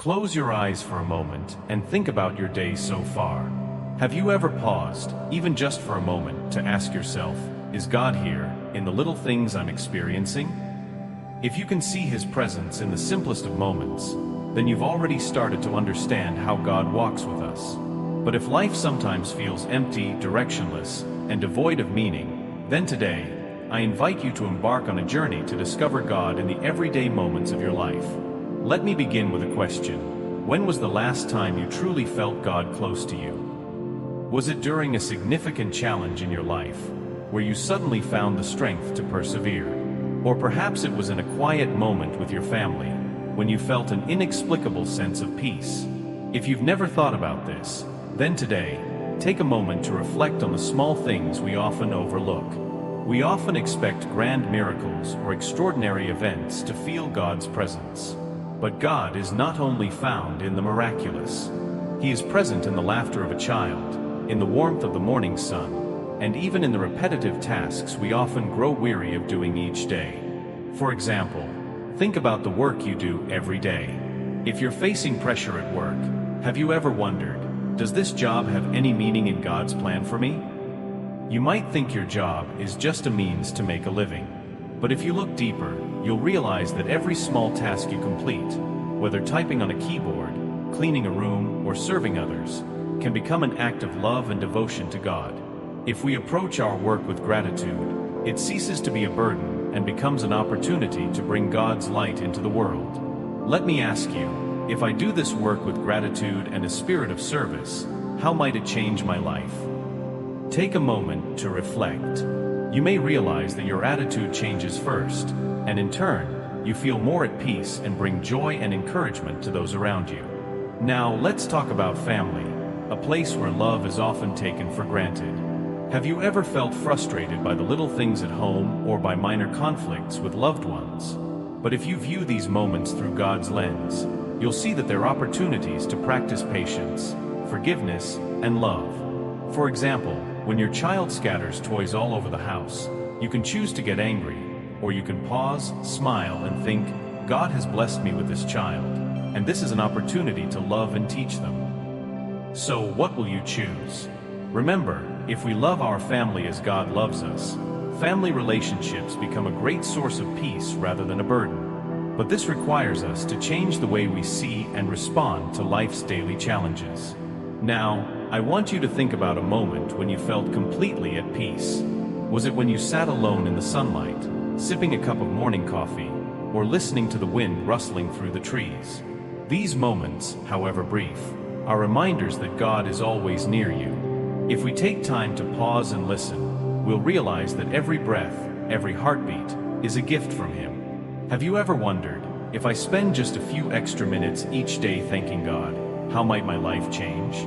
Close your eyes for a moment and think about your day so far. Have you ever paused, even just for a moment, to ask yourself, is God here, in the little things I'm experiencing? If you can see His presence in the simplest of moments, then you've already started to understand how God walks with us. But if life sometimes feels empty, directionless, and devoid of meaning, then today, I invite you to embark on a journey to discover God in the everyday moments of your life. Let me begin with a question. When was the last time you truly felt God close to you? Was it during a significant challenge in your life, where you suddenly found the strength to persevere? Or perhaps it was in a quiet moment with your family, when you felt an inexplicable sense of peace. If you've never thought about this, then today, take a moment to reflect on the small things we often overlook. We often expect grand miracles or extraordinary events to feel God's presence. But God is not only found in the miraculous. He is present in the laughter of a child, in the warmth of the morning sun, and even in the repetitive tasks we often grow weary of doing each day. For example, think about the work you do every day. If you're facing pressure at work, have you ever wondered, does this job have any meaning in God's plan for me? You might think your job is just a means to make a living. But if you look deeper, you'll realize that every small task you complete, whether typing on a keyboard, cleaning a room, or serving others, can become an act of love and devotion to God. If we approach our work with gratitude, it ceases to be a burden and becomes an opportunity to bring God's light into the world. Let me ask you, if I do this work with gratitude and a spirit of service, how might it change my life? Take a moment to reflect. You may realize that your attitude changes first, and in turn, you feel more at peace and bring joy and encouragement to those around you. Now, let's talk about family, a place where love is often taken for granted. Have you ever felt frustrated by the little things at home or by minor conflicts with loved ones? But if you view these moments through God's lens, you'll see that they're opportunities to practice patience, forgiveness, and love. For example, when your child scatters toys all over the house, you can choose to get angry, or you can pause, smile, and think, God has blessed me with this child, and this is an opportunity to love and teach them. So what will you choose? Remember, if we love our family as God loves us, family relationships become a great source of peace rather than a burden. But this requires us to change the way we see and respond to life's daily challenges. Now, I want you to think about a moment when you felt completely at peace. Was it when you sat alone in the sunlight, sipping a cup of morning coffee, or listening to the wind rustling through the trees? These moments, however brief, are reminders that God is always near you. If we take time to pause and listen, we'll realize that every breath, every heartbeat, is a gift from Him. Have you ever wondered, if I spend just a few extra minutes each day thanking God, how might my life change?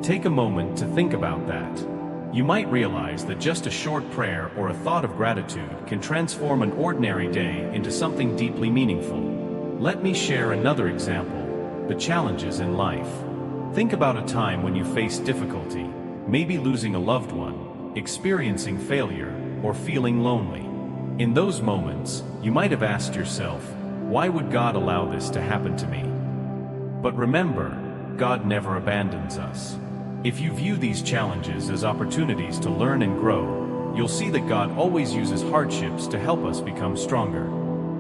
Take a moment to think about that. You might realize that just a short prayer or a thought of gratitude can transform an ordinary day into something deeply meaningful. Let me share another example, the challenges in life. Think about a time when you faced difficulty, maybe losing a loved one, experiencing failure, or feeling lonely. In those moments, you might have asked yourself, why would God allow this to happen to me? But remember, God never abandons us. If you view these challenges as opportunities to learn and grow, you'll see that God always uses hardships to help us become stronger.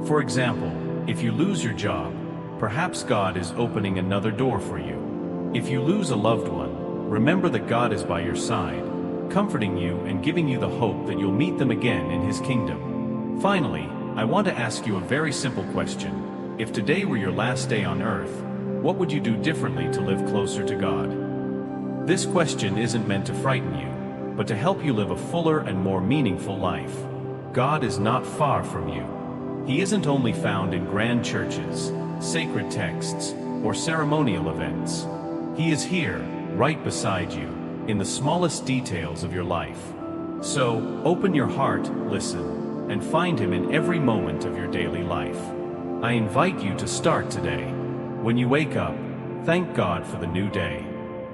For example, if you lose your job, perhaps God is opening another door for you. If you lose a loved one, remember that God is by your side, comforting you and giving you the hope that you'll meet them again in His kingdom. Finally, I want to ask you a very simple question. If today were your last day on earth, what would you do differently to live closer to God? This question isn't meant to frighten you, but to help you live a fuller and more meaningful life. God is not far from you. He isn't only found in grand churches, sacred texts, or ceremonial events. He is here, right beside you, in the smallest details of your life. So, open your heart, listen, and find Him in every moment of your daily life. I invite you to start today. When you wake up, thank God for the new day.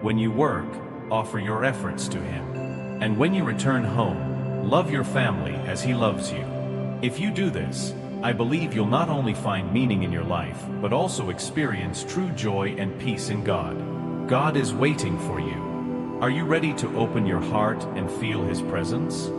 When you work, offer your efforts to Him. And when you return home, love your family as He loves you. If you do this, I believe you'll not only find meaning in your life, but also experience true joy and peace in God. God is waiting for you. Are you ready to open your heart and feel His presence?